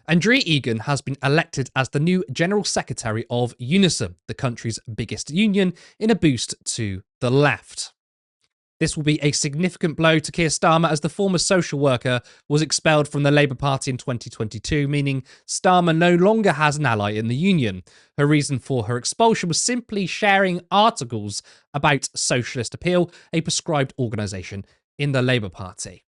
Andrea Egan has been elected as the new General Secretary of UNISON, the country's biggest union, in a boost to the left. This will be a significant blow to Keir Starmer, as the former social worker was expelled from the Labour Party in 2022, meaning Starmer no longer has an ally in the union. Her reason for her expulsion was simply sharing articles about Socialist Appeal, a proscribed organisation in the Labour Party.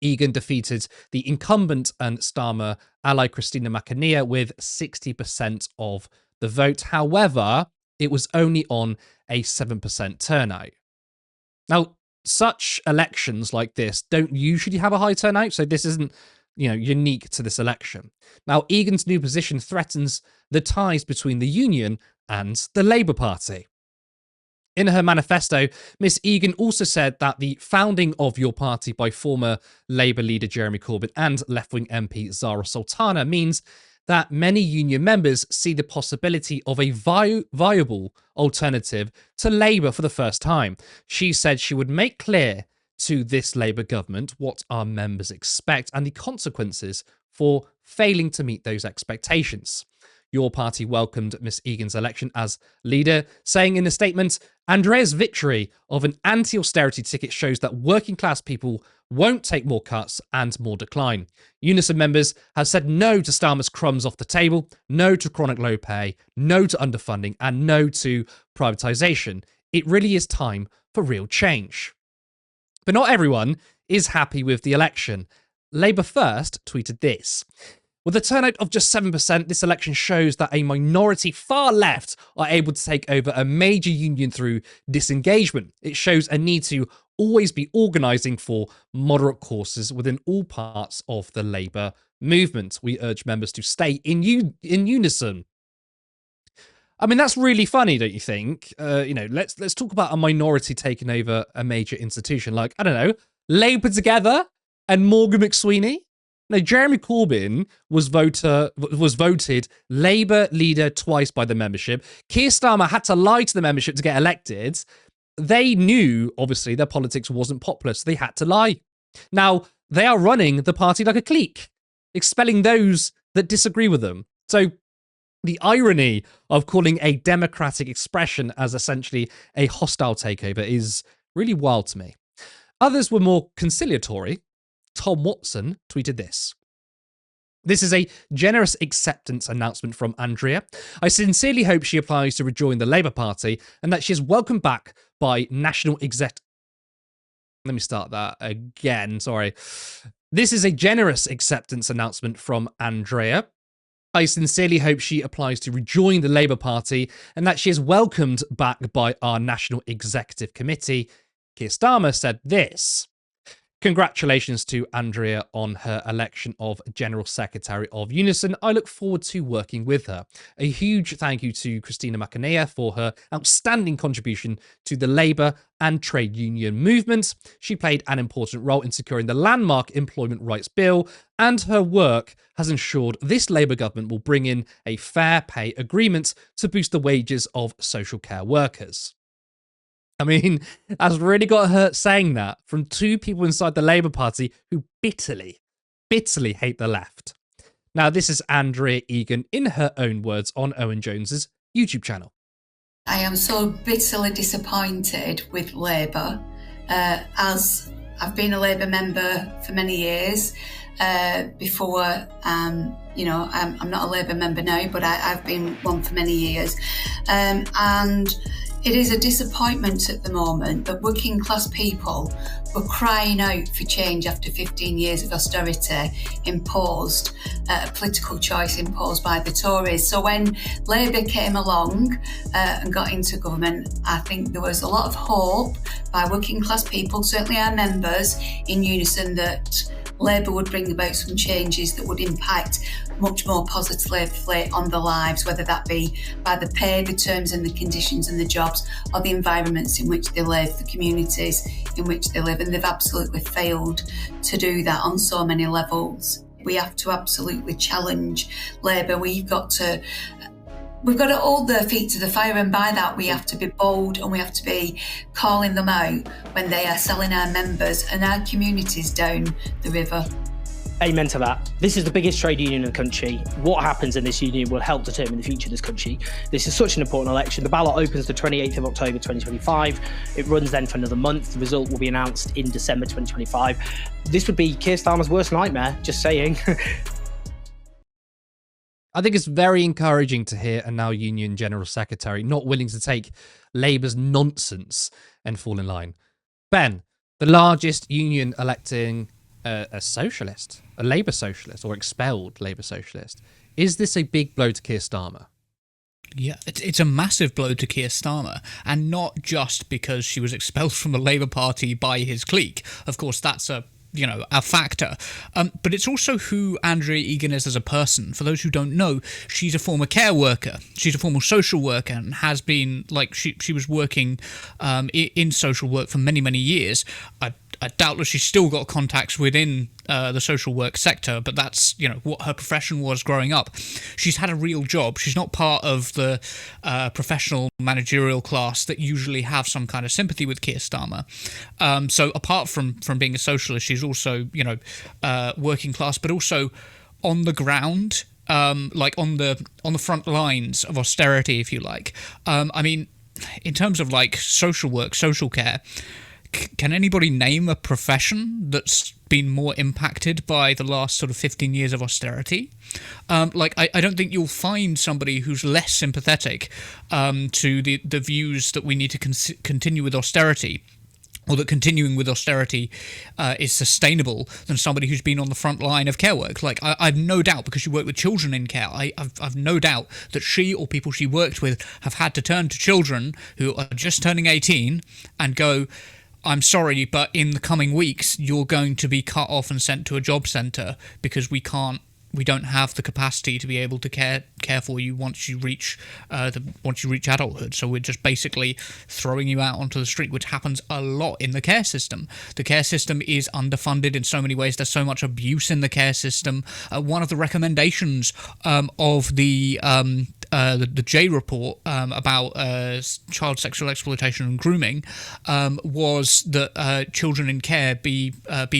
Egan defeated the incumbent and Starmer ally Christina McAnear with 60% of the vote. However, it was only on a 7% turnout. Now, such elections like this don't usually have a high turnout, so this isn't, unique to this election. Now, Egan's new position threatens the ties between the union and the Labour Party. In her manifesto, Miss Egan also said that the founding of your party by former Labour leader Jeremy Corbyn and left-wing MP Zara Sultana means that many union members see the possibility of a viable alternative to Labour for the first time. She said she would make clear to this Labour government what our members expect and the consequences for failing to meet those expectations. Your party welcomed Miss Egan's election as leader, saying in a statement, Andrea's victory of an anti-austerity ticket shows that working class people won't take more cuts and more decline. UNISON members have said no to Starmer's crumbs off the table, no to chronic low pay, no to underfunding, and no to privatisation. It really is time for real change. But not everyone is happy with the election. Labour First tweeted this. With a turnout of just 7%, this election shows that a minority far left are able to take over a major union through disengagement. It shows a need to always be organising for moderate courses within all parts of the Labour movement. We urge members to stay in unison. I mean, that's really funny, don't you think? Let's talk about a minority taking over a major institution. Like, I don't know, Labour Together and Morgan McSweeney. Now, Jeremy Corbyn was voted Labour leader twice by the membership. Keir Starmer had to lie to the membership to get elected. They knew, obviously, their politics wasn't popular, so they had to lie. Now, they are running the party like a clique, expelling those that disagree with them. So the irony of calling a democratic expression as essentially a hostile takeover is really wild to me. Others were more conciliatory. Tom Watson tweeted this. This is a generous acceptance announcement from Andrea. I sincerely hope she applies to rejoin the Labour Party and that she is welcomed back by national exec... Let me start that again, sorry. This is a generous acceptance announcement from Andrea. I sincerely hope she applies to rejoin the Labour Party and that she is welcomed back by our National Executive Committee. Keir Starmer said this. Congratulations to Andrea on her election of General Secretary of UNISON. I look forward to working with her. A huge thank you to Christina McAnear for her outstanding contribution to the Labour and trade union movement. She played an important role in securing the landmark Employment Rights Bill, and her work has ensured this Labour government will bring in a fair pay agreement to boost the wages of social care workers. I mean, that's really got hurt saying that from two people inside the Labour Party who bitterly hate the left. Now, this is Andrea Egan in her own words on Owen Jones's YouTube channel. I am so bitterly disappointed with Labour, as I've been a Labour member for many years. Before, I'm not a Labour member now, but I've been one for many years. And it is a disappointment at the moment that working class people were crying out for change after 15 years of austerity imposed, a political choice imposed by the Tories. So when Labour came along and got into government, I think there was a lot of hope by working class people, certainly our members in UNISON, that Labour would bring about some changes that would impact much more positively on their lives, whether that be by the pay, the terms and the conditions and the jobs, or the environments in which they live, the communities in which they live. And they've absolutely failed to do that on so many levels. We have to absolutely challenge Labour. We've got to hold their feet to the fire, and by that we have to be bold and we have to be calling them out when they are selling our members and our communities down the river. Amen to that. This is the biggest trade union in the country. What happens in this union will help determine the future of this country. This is such an important election. The ballot opens the 28th of October 2025. It runs then for another month. The result will be announced in December 2025. This would be Keir Starmer's worst nightmare, just saying. I think it's very encouraging to hear a now union general secretary not willing to take Labour's nonsense and fall in line. Ben, the largest union electing a socialist, a Labour socialist, or expelled Labour socialist. Is this a big blow to Keir Starmer? Yeah, it's a massive blow to Keir Starmer, and not just because she was expelled from the Labour Party by his clique. Of course, that's a factor. But it's also who Andrea Egan is as a person. For those who don't know, she's a former care worker. She's a former social worker and has been, she was working in social work for many, many years. Doubtless she's still got contacts within the social work sector, but that's what her profession was growing up. She's had a real job. She's not part of the professional managerial class that usually have some kind of sympathy with Keir Starmer. So apart from being a socialist, she's also working class, but also on the ground, on the front lines of austerity, if you like. I mean, in terms of social work, social care. Can anybody name a profession that's been more impacted by the last sort of 15 years of austerity? I don't think you'll find somebody who's less sympathetic to the views that we need to continue with austerity, or that continuing with austerity is sustainable, than somebody who's been on the front line of care work. I've no doubt, because she worked with children in care, I've no doubt that she or people she worked with have had to turn to children who are just turning 18 and go, I'm sorry, but in the coming weeks, you're going to be cut off and sent to a job centre because we don't have the capacity to be able to care for you once you reach adulthood. So we're just basically throwing you out onto the street, which happens a lot in the care system. The care system is underfunded in so many ways. There's so much abuse in the care system. One of the recommendations of the J report about child sexual exploitation and grooming was that children in care be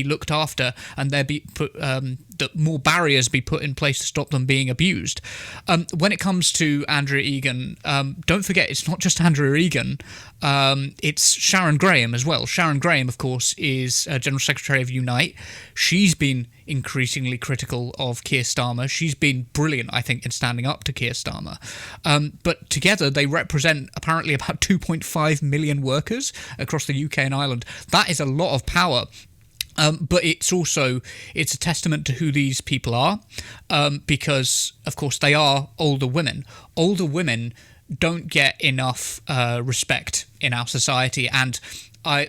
looked after, and there be put that more barriers be put in place to stop them being abused. When it comes to Andrea Egan, don't forget it's not just Andrea Egan, it's Sharon Graham as well. Sharon Graham, of course, is General Secretary of Unite. She's been increasingly critical of Keir Starmer. She's been brilliant, I think, in standing up to Keir Starmer. But together they represent apparently about 2.5 million workers across the UK and Ireland. That is a lot of power. But it's a testament to who these people are, because, of course, they are older women. Older women don't get enough respect in our society, and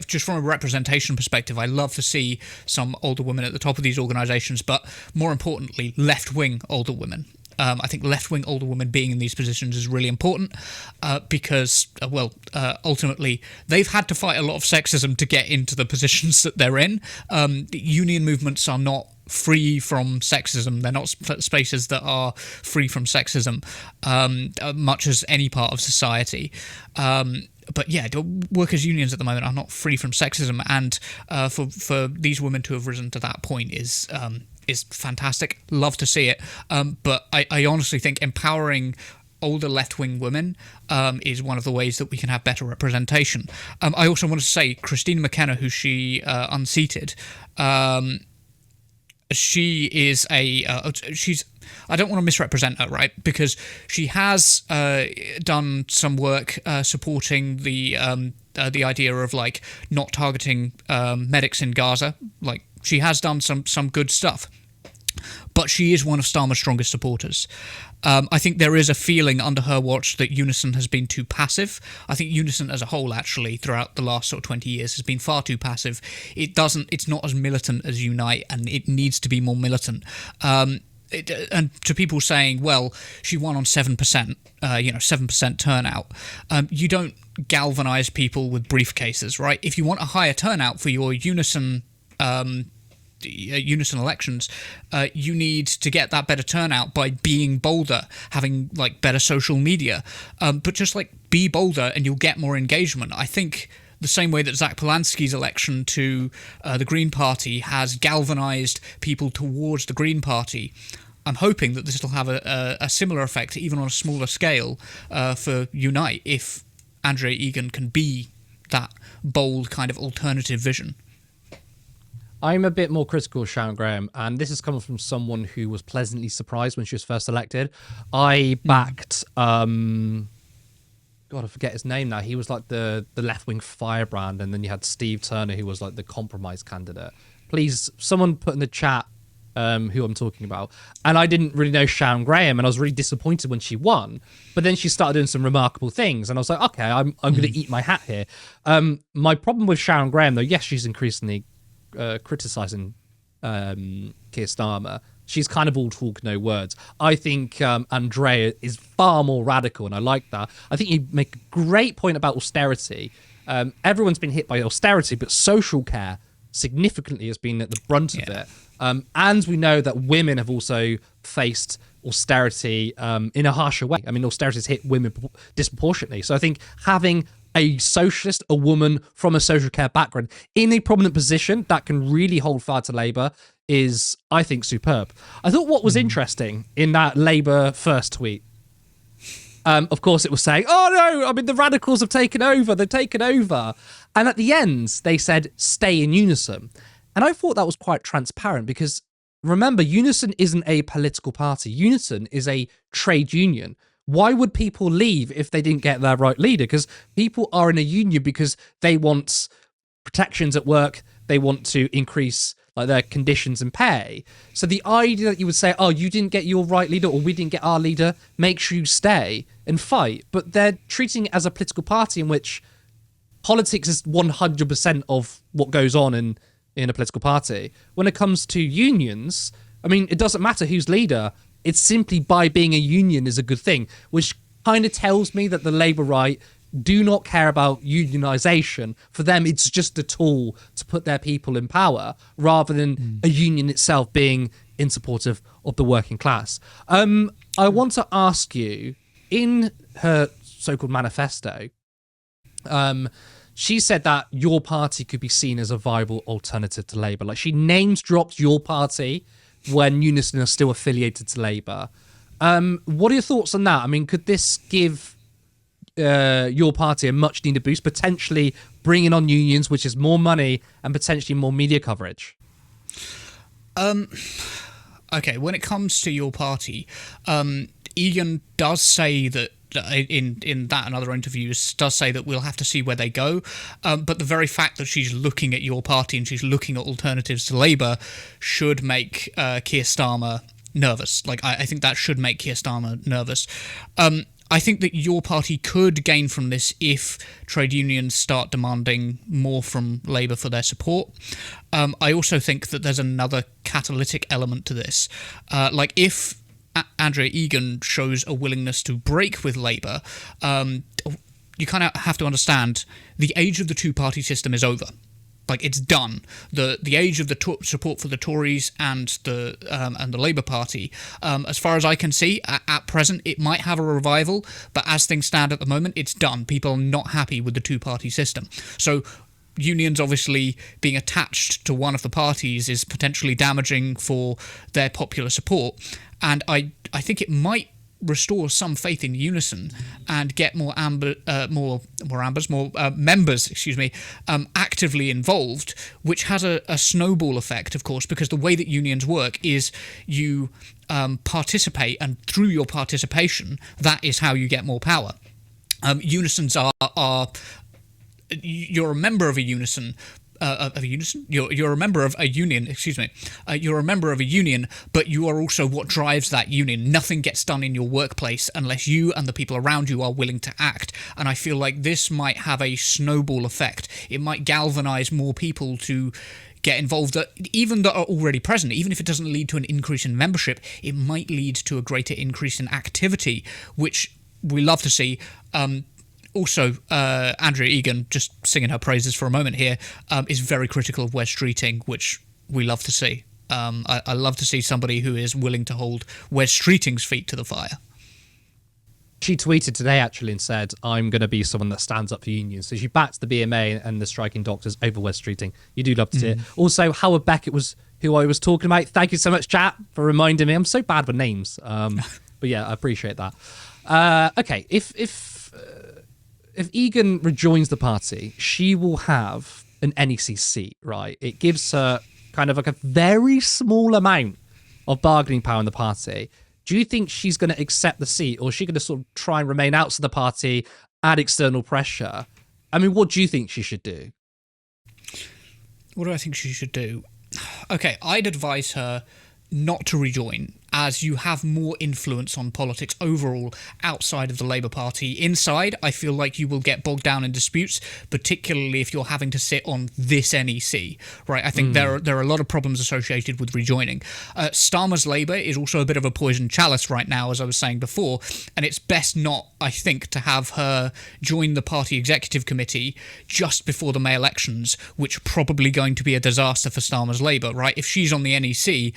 just from a representation perspective, I love to see some older women at the top of these organisations, but more importantly, left-wing older women. I think left-wing older women being in these positions is really important because, ultimately, they've had to fight a lot of sexism to get into the positions that they're in. Union movements are not free from sexism. They're not spaces that are free from sexism, much as any part of society. But yeah, workers' unions at the moment are not free from sexism, and for these women to have risen to that point is fantastic. Love to see it. But I honestly think empowering older left-wing women is one of the ways that we can have better representation. I also want to say Christina McKenna, who she unseated, she is she's, I don't want to misrepresent her, right? Because she has done some work supporting the idea of not targeting medics in Gaza. She has done some good stuff. But she is one of Starmer's strongest supporters. I think there is a feeling under her watch that UNISON has been too passive. I think UNISON as a whole, actually, throughout the last 20 years, has been far too passive. It's not as militant as Unite, and it needs to be more militant. And to people saying, well, she won on 7%, 7% turnout, you don't galvanise people with briefcases, right? If you want a higher turnout for your UNISON elections, you need to get that better turnout by being bolder, having better social media, but just be bolder and you'll get more engagement. I think the same way that Zach Polanski's election to the Green Party has galvanised people towards the Green Party, I'm hoping that this will have a similar effect, even on a smaller scale, for Unite, if Andrea Egan can be that bold kind of alternative vision. I'm a bit more critical of Sharon Graham, and this is coming from someone who was pleasantly surprised when she was first elected. I backed, God, I forget his name now. He was like the left-wing firebrand, and then you had Steve Turner, who was like the compromise candidate. Please, someone put in the chat who I'm talking about. And I didn't really know Sharon Graham, and I was really disappointed when she won. But then she started doing some remarkable things, and I was like, okay, I'm going to eat my hat here. My problem with Sharon Graham, though, yes, she's increasingly criticising Keir Starmer. She's kind of all talk, no words. I think Andrea is far more radical, and I like that. I think you make a great point about austerity. Everyone's been hit by austerity, but social care significantly has been at the brunt of it. And we know that women have also faced austerity in a harsher way. I mean, austerity has hit women disproportionately. So I think having a socialist, a woman from a social care background in a prominent position that can really hold fire to Labour is, I think, superb. I thought what was interesting in that Labour first tweet, of course, it was saying, oh no, I mean, the radicals have taken over, they've taken over. And at the end, they said, stay in UNISON. And I thought that was quite transparent because, remember, UNISON isn't a political party. UNISON is a trade union. Why would people leave if they didn't get their right leader? Because people are in a union because they want protections at work, they want to increase like their conditions and pay. So the idea that you would say, oh, you didn't get your right leader or we didn't get our leader, make sure you stay and fight. But they're treating it as a political party in which politics is 100% of what goes on in a political party. When it comes to unions, I mean, it doesn't matter who's leader. It's simply by being a union is a good thing, which kind of tells me that the Labour right do not care about unionisation. For them, it's just a tool to put their people in power rather than a union itself being in support of the working class. I want to ask you, in her so-called manifesto, she said that your party could be seen as a viable alternative to Labour. Like, she names dropped your party when UNISON are still affiliated to Labour. What are your thoughts on that? I mean, could this give your party a much needed boost, potentially bringing on unions, which is more money and potentially more media coverage? Okay, when it comes to your party, Egan does say that in that and other interviews does say that we'll have to see where they go, but the very fact that she's looking at your party and she's looking at alternatives to Labour should make Keir Starmer nervous. Like, I think that should make Keir Starmer nervous. I think that your party could gain from this if trade unions start demanding more from Labour for their support. I also think that there's another catalytic element to this. Like, if Andrea Egan shows a willingness to break with Labour, you kind of have to understand the age of the two-party system is over. Like, it's done. The age of the support for the Tories and the Labour Party, as far as I can see, at present, it might have a revival, but as things stand at the moment, it's done. People are not happy with the two-party system. So unions obviously being attached to one of the parties is potentially damaging for their popular support. And I think it might restore some faith in UNISON and get more members, actively involved, which has a snowball effect, of course, because the way that unions work is you participate, and through your participation, that is how you get more power. Unisons are you're a member of a unison. You're a member of a union. You're a member of a union, but you are also what drives that union. Nothing gets done in your workplace unless you and the people around you are willing to act. And I feel like this might have a snowball effect. It might galvanise more people to get involved, that are already present. Even if it doesn't lead to an increase in membership, it might lead to a greater increase in activity, which we love to see. Also, Andrea Egan, just singing her praises for a moment here, is very critical of Wes Streeting, which we love to see. I love to see somebody who is willing to hold Wes Streeting's feet to the fire. She tweeted today actually and said, I'm going to be someone that stands up for unions. So she backs the BMA and the striking doctors over West Streeting. You do love to see it. Also, Howard Beckett was who I was talking about. Thank you so much, chat, for reminding me. I'm so bad with names. But yeah, I appreciate that. Okay, if Egan rejoins the party, she will have an NEC seat, right? It gives her kind of like a very small amount of bargaining power in the party. Do you think she's going to accept the seat, or is she going to sort of try and remain outside the party, add external pressure? I mean, what do you think she should do? What do I think she should do? Okay, I'd advise her not to rejoin, as you have more influence on politics overall outside of the Labour Party. Inside, I feel like you will get bogged down in disputes, particularly if you're having to sit on this NEC, right? I think there are a lot of problems associated with rejoining. Starmer's Labour is also a bit of a poison chalice right now, as I was saying before, and it's best not, I think, to have her join the party executive committee just before the May elections, which are probably going to be a disaster for Starmer's Labour, right? If she's on the NEC,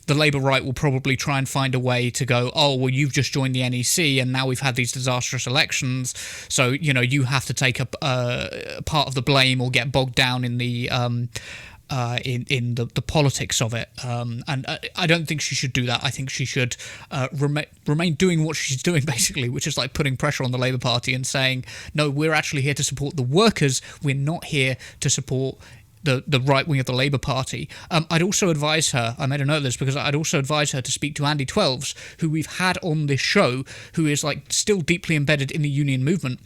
the Labour right will probably try and find a way to go, oh, well, you've just joined the NEC and now we've had these disastrous elections, so, you know, you have to take up part of the blame or get bogged down in the the politics of it. And I don't think she should do that. I think she should remain doing what she's doing, basically, which is like putting pressure on the Labour Party and saying, no, we're actually here to support the workers. We're not here to support the right wing of the Labour Party. I'd also advise her, I made a note of this, because I'd also advise her to speak to Andy Twelves, who we've had on this show, who is like still deeply embedded in the union movement.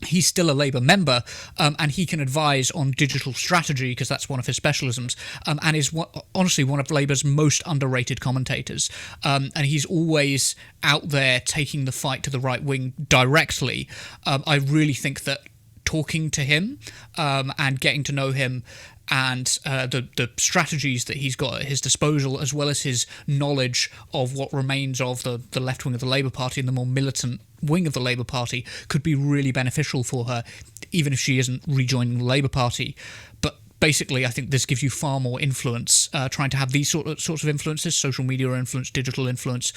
He's still a Labour member, and he can advise on digital strategy, because that's one of his specialisms, and is honestly one of Labour's most underrated commentators. And he's always out there taking the fight to the right wing directly. I really think that talking to him and getting to know him, and the strategies that he's got at his disposal, as well as his knowledge of what remains of the left wing of the Labour Party and the more militant wing of the Labour Party, could be really beneficial for her, even if she isn't rejoining the Labour Party. But basically, I think this gives you far more influence, trying to have these sorts of influences, social media influence, digital influence,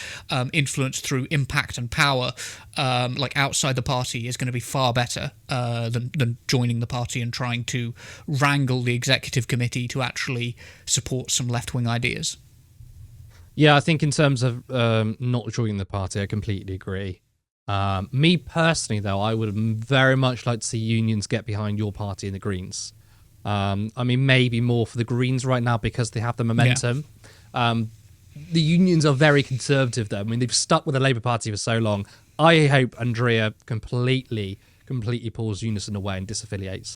influence through impact and power, like outside the party, is going to be far better than joining the party and trying to wrangle the executive committee to actually support some left-wing ideas. Yeah, I think in terms of not joining the party, I completely agree. Me personally, though, I would very much like to see unions get behind your party and the Greens. I mean, maybe more for the Greens right now because they have the momentum. Yeah. The unions are very conservative, though. I mean, they've stuck with the Labour Party for so long. I hope Andrea completely pulls UNISON away and disaffiliates.